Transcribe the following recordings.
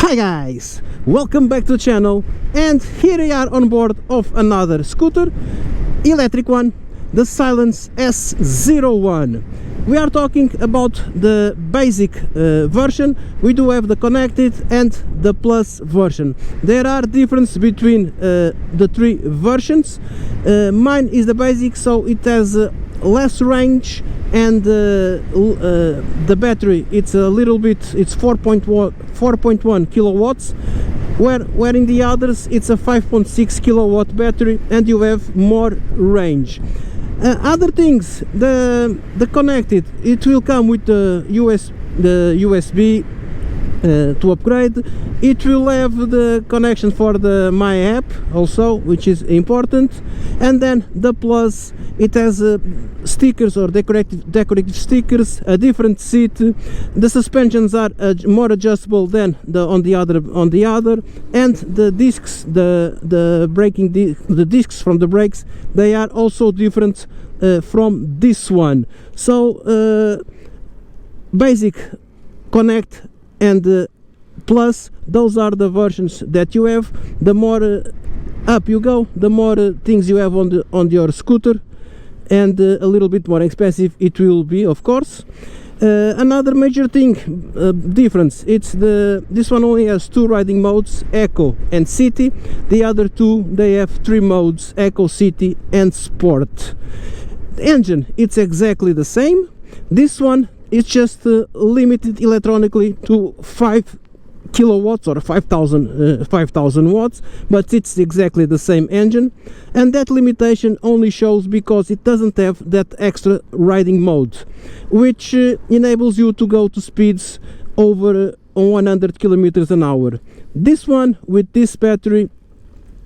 Hi guys, welcome back to the channel, and here we are on board of another scooter, electric one, the Silence S01. We are talking about the basic version. We do have the connected and the plus version. There are differences between the three versions. Mine is the basic, so it has less range, and the battery, it's a little bit, it's 4.1 kilowatts, where in the others it's a 5.6 kilowatt battery and you have more range. Other things, the connected, it will come with the USB to upgrade. It will have the connection for the My App also, which is important. And then the Plus, it has stickers or decorative stickers, a different seat. The suspensions are more adjustable than on the other, and the discs, the discs from the brakes, they are also different from this one. So basic, connect and plus, those are the versions that you have. The more up you go, the more things you have on your scooter, and a little bit more expensive it will be, of course. Another major thing, difference, it's this one only has two riding modes, Eco and City. The other two, they have three modes, Eco, City and Sport. The engine, it's exactly the same. This one, it's just limited electronically to 5 kilowatts or 5,000 watts, but it's exactly the same engine, and that limitation only shows because it doesn't have that extra riding mode, which enables you to go to speeds over 100 kilometers an hour. This one, with this battery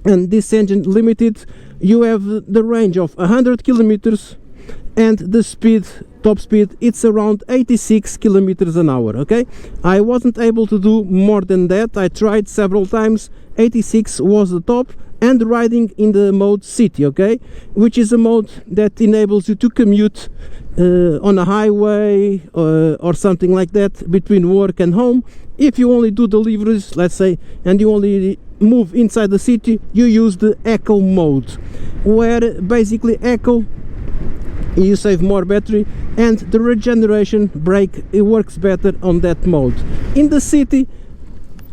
and this engine limited, you have the range of 100 kilometers, and the speed, top speed, it's around 86 kilometers an hour. Okay, I wasn't able to do more than that. I tried several times. 86 was the top, and riding in the mode City, okay, which is a mode that enables you to commute on a highway or something like that, between work and home. If you only do deliveries, let's say, and you only move inside the city, you use the Eco mode, where basically Eco, you save more battery, and the regeneration brake, it works better on that mode. In the city,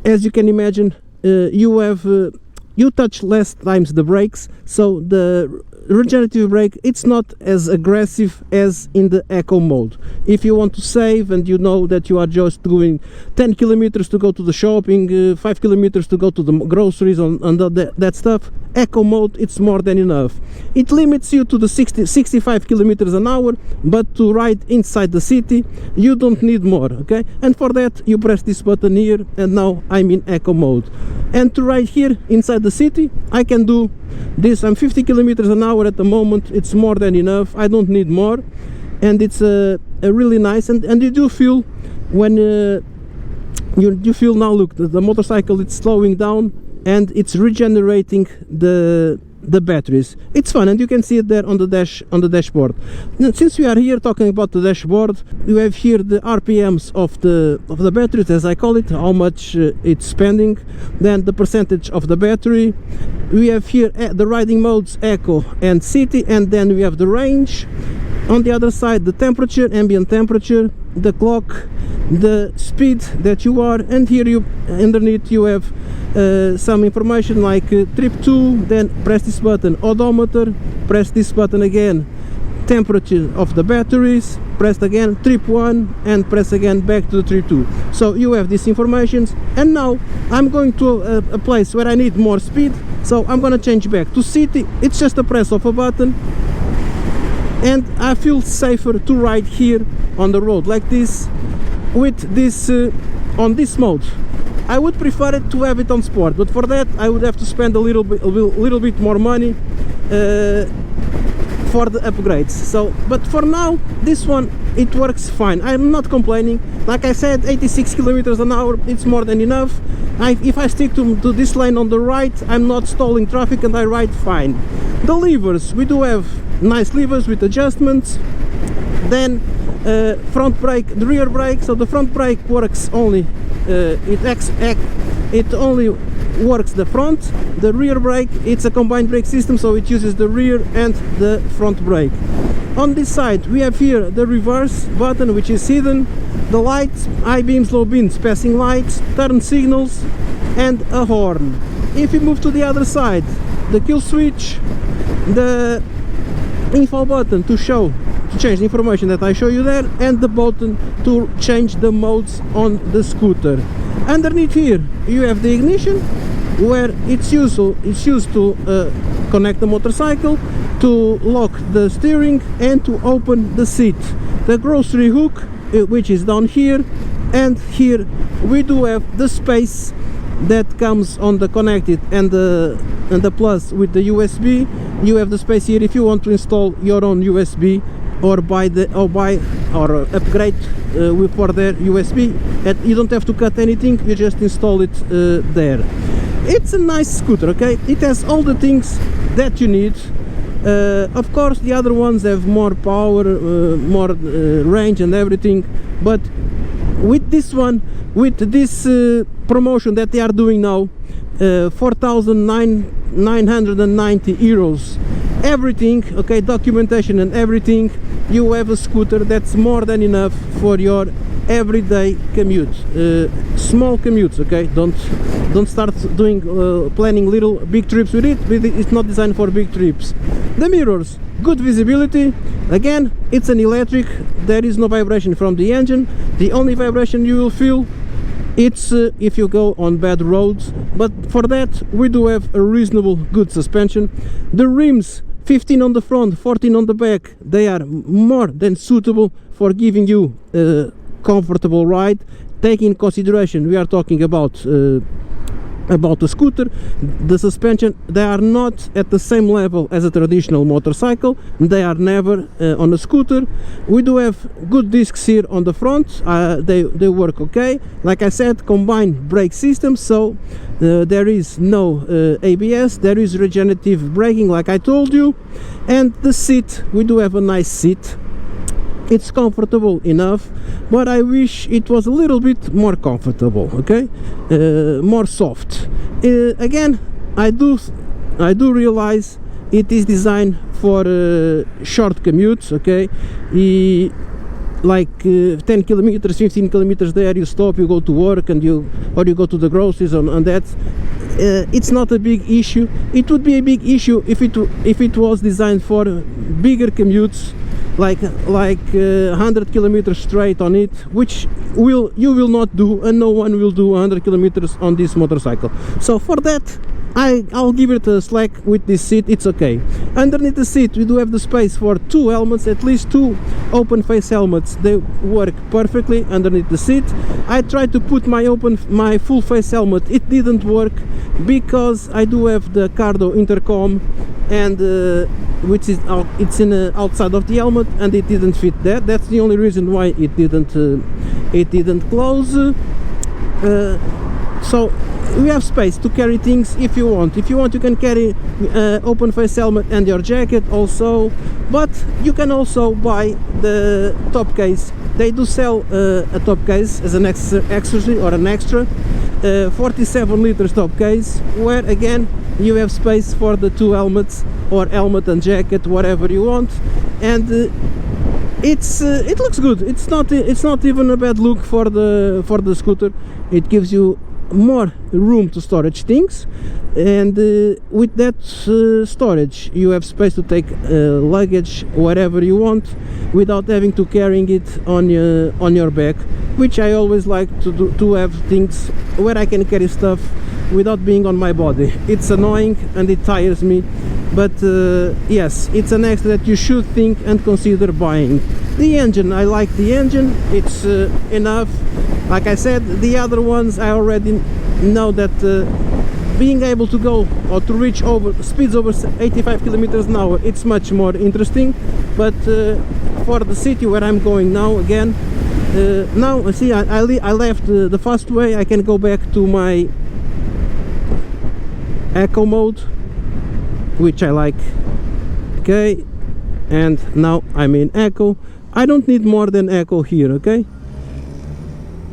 as you can imagine, you touch less times the brakes, so the regenerative brake, it's not as aggressive as in the Eco mode. If you want to save and you know that you are just doing 10 kilometers to go to the shopping, 5 kilometers to go to the groceries, and that stuff, Eco mode, it's more than enough. It limits you to the 65 kilometers an hour, but to ride inside the city you don't need more, okay? And for that you press this button here, and now I'm in Eco mode. And to ride here inside the city, I can do this. I'm 50 kilometers an hour at the moment. It's more than enough. I don't need more, and it's a really nice, and you do feel when you feel now, look, the motorcycle, it's slowing down and it's regenerating the batteries. It's fun, and you can see it there on the dashboard. Now, since we are here talking about the dashboard, you have here the RPMs of the batteries, as I call it, how much it's spending, then the percentage of the battery. We have here the riding modes, Eco and City, and then we have the range. On the other side, the temperature, ambient temperature, the clock, the speed that you are, and here you underneath you have some information like trip 2, then press this button, odometer, press this button again, temperature of the batteries, press again trip 1, and press again back to the trip 2. So you have this information, and now I'm going to a place where I need more speed, so I'm gonna change back to City. It's just a press of a button, and I feel safer to ride here on the road like this, with this on this mode. I would prefer it to have it on Sport, but for that I would have to spend a little bit more money for the upgrades. So, but for now, this one, it works fine. I'm not complaining. Like I said, 86 kilometers an hour, it's more than enough. If I stick to this lane on the right, I'm not stalling traffic and I ride fine. The levers, we do have nice levers with adjustments. Then front brake, the rear brake. So the front brake works only it only works the front. The rear brake, it's a combined brake system, so it uses the rear and the front brake. On this side we have here the reverse button, which is hidden, the lights, high beams, low beams, passing lights, turn signals, and a horn. If you move to the other side, the kill switch, the info button to change the information that I show you there, and the button to change the modes on the scooter. Underneath here you have the ignition, where it's used to connect the motorcycle, to lock the steering, and to open the seat. The grocery hook, which is down here, and here we do have the space that comes on the connected and the plus with the USB. You have the space here if you want to install your own USB or upgrade for their USB, and you don't have to cut anything, you just install it there. It's a nice scooter, okay? It has all the things that you need. Of course the other ones have more power, more range and everything, but with this one, with this promotion that they are doing now, 4,990 euros, everything, okay, documentation and everything, you have a scooter that's more than enough for your everyday commute, small commutes, okay? Don't start doing planning little big trips with it. It's not designed for big trips. The mirrors, good visibility. Again, it's an electric, there is no vibration from the engine. The only vibration you will feel, it's if you go on bad roads, but for that we do have a reasonable good suspension. The rims, 15 on the front, 14 on the back, they are more than suitable for giving you a comfortable ride. Take in consideration we are talking about the scooter. The suspension, they are not at the same level as a traditional motorcycle, they are never on a scooter. We do have good discs here on the front, they work okay. Like I said, combined brake system, so there is no ABS, there is regenerative braking like I told you. And the seat, we do have a nice seat. It's comfortable enough, but I wish it was a little bit more comfortable, okay, more soft. Again, I do realize it is designed for short commutes, okay, like 10 kilometers, 15 kilometers there, you stop, you go to work, and you go to the groceries, and that. It's not a big issue. It would be a big issue if it was designed for bigger commutes, like 100 kilometers straight on it, which you will not do, and no one will do 100 kilometers on this motorcycle. So for that, I'll give it a slack with this seat, it's okay. Underneath the seat we do have the space for two helmets, at least two open face helmets. They work perfectly underneath the seat. I tried to put my full face helmet, it didn't work, because I do have the Cardo intercom, and which is it's in outside of the helmet, and it didn't fit there. That's the only reason why it didn't close. So we have space to carry things if you want. If you want, you can carry open face helmet and your jacket also, but you can also buy the top case. They do sell a top case as an accessory or an extra, 47 liters top case, where again you have space for the two helmets, or helmet and jacket, whatever you want. And it looks good. It's not even a bad look for the scooter. It gives you more room to storage things, and with that storage you have space to take luggage wherever you want without having to carrying it on your back, which I always like to do, to have things where I can carry stuff without being on my body. It's annoying and it tires me, but yes, it's an extra that you should think and consider buying. The engine, I like the engine, it's enough. Like I said, the other ones I already know that being able to go or to reach speeds over 85 kilometers an hour, it's much more interesting. But for the city where I'm going now, again, now see, I left the fast way. I can go back to my eco mode, which I like. Okay, and now I'm in eco. I don't need more than eco here, okay?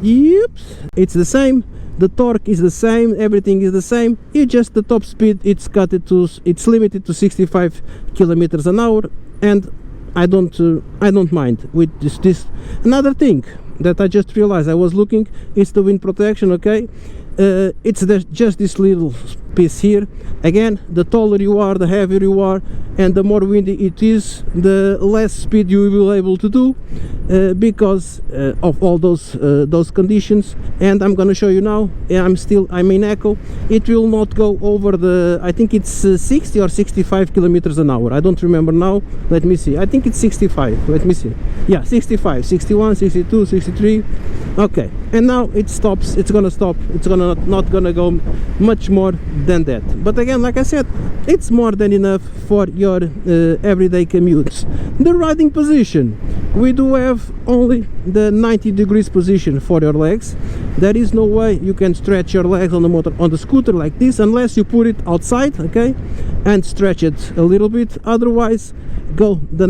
Yep, it's the same. The torque is the same, everything is the same. It's just the top speed, it's limited to 65 kilometers an hour, and I don't mind with this. Another thing that I just realized, I was looking, is the wind protection. Okay, it's just this little piece here. Again, the taller you are, the heavier you are, and the more windy it is, the less speed you will be able to do, because of all those conditions. And I'm gonna show you now. I'm in echo. It will not go over the, I think it's 60 or 65 kilometers an hour. I don't remember now. Let me see. I think it's 65. Let me see. Yeah, 65, 61, 62, 63. Okay, and now it stops. It's gonna stop. It's not gonna go much more than that. But again, like I said, it's more than enough for your everyday commutes. The riding position, we do have only the 90 degrees position for your legs. There is no way you can stretch your legs on the scooter like this unless you put it outside, okay, and stretch it a little bit. Otherwise, go the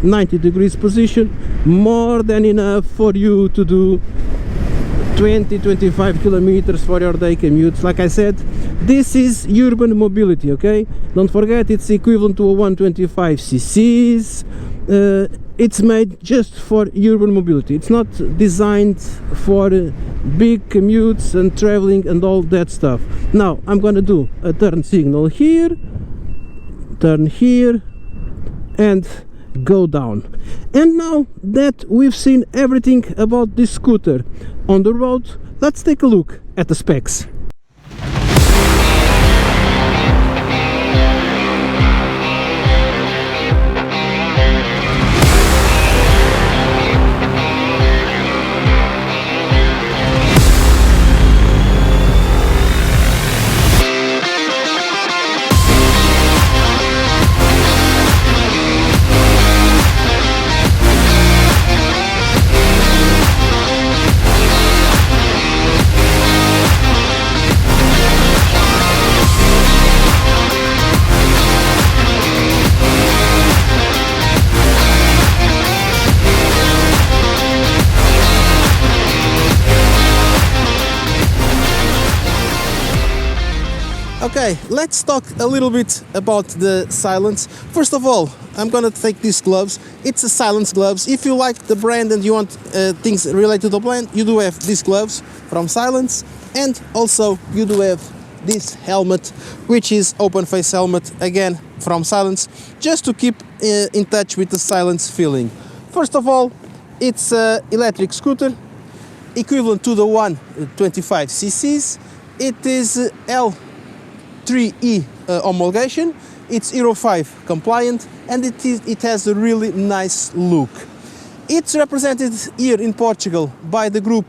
90 degrees position, more than enough for you to do 20-25 kilometers for your day commutes. Like I said, this is urban mobility, okay? Don't forget, it's equivalent to a 125 cc's. It's made just for urban mobility. It's not designed for big commutes and traveling and all that stuff. Now I'm gonna do a turn signal here, turn here, and go down. And now that we've seen everything about this scooter on the road, let's take a look at the specs. Okay, let's talk a little bit about the Silence. First of all, I'm gonna take these gloves. It's a Silence gloves. If you like the brand and you want things related to the brand, you do have these gloves from Silence, and also you do have this helmet, which is open face helmet, again from Silence, just to keep in touch with the Silence feeling. First of all, it's an electric scooter equivalent to the 125 cc's. It is L3E homologation. It's Euro 5 compliant, and it has a really nice look. It's represented here in Portugal by the group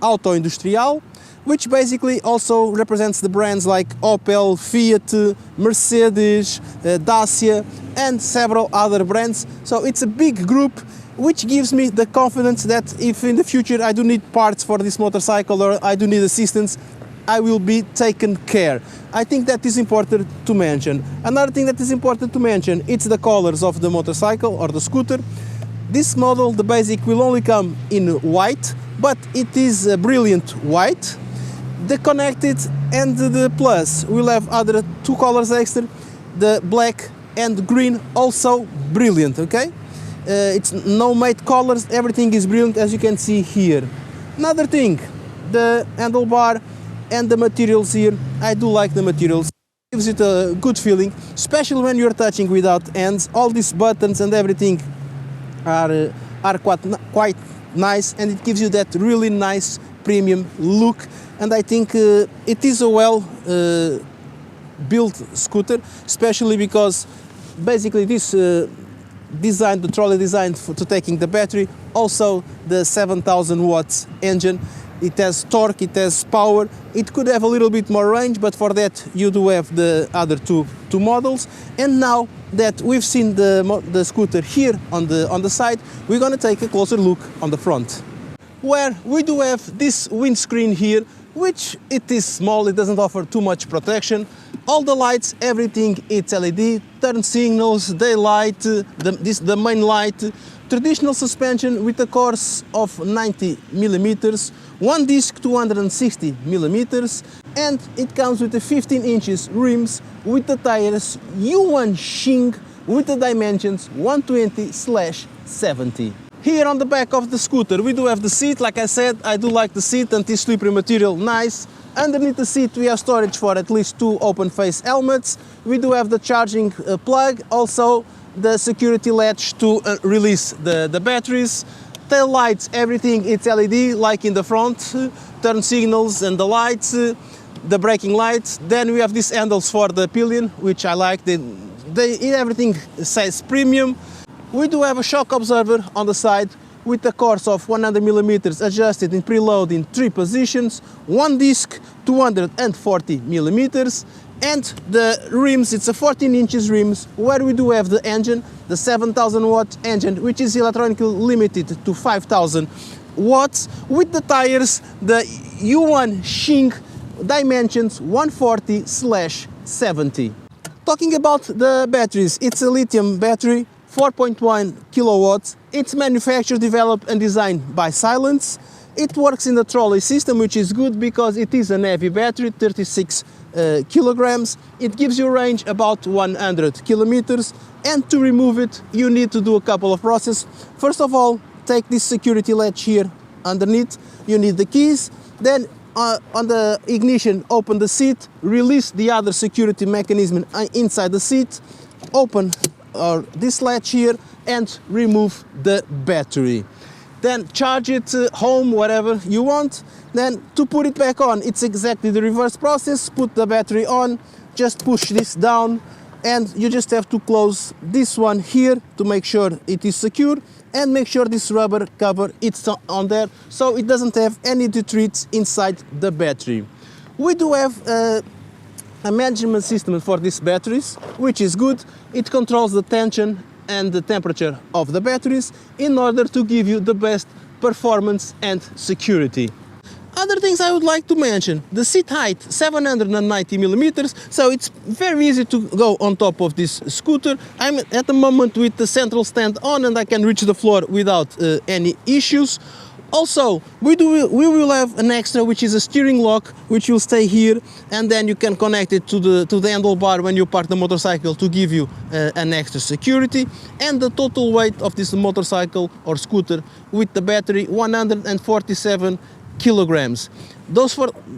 Auto Industrial, which basically also represents the brands like Opel, Fiat, Mercedes, Dacia, and several other brands. So it's a big group, which gives me the confidence that if in the future I do need parts for this motorcycle or I do need assistance, I will be taken care. I think that is important to mention. Another thing that is important to mention, it's the colors of the motorcycle or the scooter. This model, the Basic, will only come in white, but it is a brilliant white. The Connected and the Plus will have other two colors extra, the black and green, also brilliant, okay? It's no matte colors, everything is brilliant, as you can see here. Another thing, the handlebar and the materials here, I do like the materials. It gives it a good feeling, especially when you're touching without hands. All these buttons and everything are quite nice, and it gives you that really nice premium look. And I think it is a well built scooter, especially because basically this design, the trolley designed to taking the battery, also the 7,000 watts engine. It has torque, it has power. It could have a little bit more range, but for that you do have the other two models. And now that we've seen the scooter here on the side, we're gonna take a closer look on the front, where we do have this windscreen here, which it is small, it doesn't offer too much protection. All the lights, everything, it's LED, turn signals, daylight, the main light, traditional suspension with a course of 90 millimeters, one disc 260 millimeters, and it comes with a 15 inches rims with the tires U1 Shing with the dimensions 120/70. Here on the back of the scooter we do have the seat. Like I said, I do like the seat, anti-slippery material, nice. Underneath the seat we have storage for at least 2 open face helmets. We do have the charging plug, also the security latch to release the batteries. Tail lights, everything it's LED like in the front, turn signals and the lights, the braking lights. Then we have these handles for the pillion, which I like. Everything says premium. We do have a shock absorber on the side with a course of 100 millimeters adjusted in preload in 3 positions, one disc 240 millimeters, and the rims, it's a 14 inches rims where we do have the engine, the 7,000 watt engine, which is electronically limited to 5,000 watts, with the tires, the U1 Shing dimensions 140/70. Talking about the batteries, it's a lithium battery, 4.1 kilowatts. It's manufactured, developed and designed by Silence. It works in the trolley system, which is good because it is a heavy battery, 36 kilograms. It gives you range about 100 kilometers, and to remove it you need to do a couple of processes. First of all, take this security latch here underneath, you need the keys, then on the ignition open the seat, release the other security mechanism inside the seat, open this latch here and remove the battery. Then charge it home, whatever you want. Then to put it back on, it's exactly the reverse process. Put the battery on, just push this down, and you just have to close this one here to make sure it is secure, and make sure this rubber cover it's on there so it doesn't have any detritus inside the battery. We do have a management system for these batteries, which is good. It controls the tension and the temperature of the batteries in order to give you the best performance and security. Other things I would like to mention, the seat height 790 millimeters, so it's very easy to go on top of this scooter. I'm at the moment with the central stand on and I can reach the floor without any issues. Also, we will have an extra, which is a steering lock, which will stay here, and then you can connect it to the handlebar when you park the motorcycle to give you an extra security. And the total weight of this motorcycle or scooter with the battery 147 kilograms.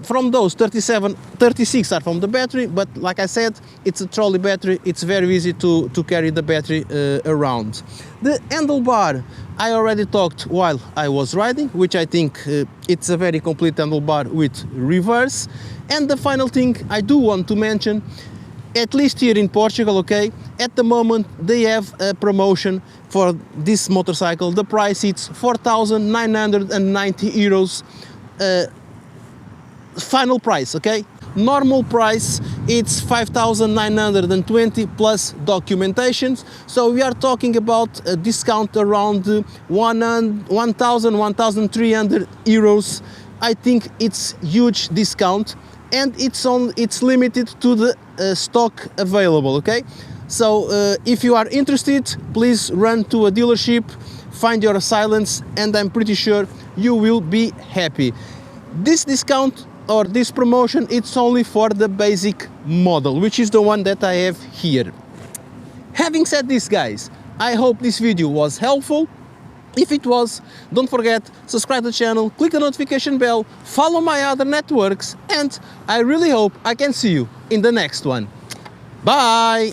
From those 36 are from the battery, but like I said, it's a trolley battery. It's very easy to carry the battery around. The handlebar, I already talked while I was riding, which I think it's a very complete handlebar with reverse. And the final thing I do want to mention, at least here in Portugal, okay, at the moment they have a promotion for this motorcycle. The price is 4,990 euros. Final price, okay? Normal price it's 5,920 plus documentations, so we are talking about a discount around 1,300 euros. I think it's huge discount, and it's limited to the stock available, okay? So if you are interested, please run to a dealership, find your Silence, and I'm pretty sure you will be happy. This discount or this promotion, it's only for the basic model, which is the one that I have here. Having said this, guys, I hope this video was helpful. If it was, don't forget, subscribe to the channel, click the notification bell, follow my other networks, and I really hope I can see you in the next one. Bye!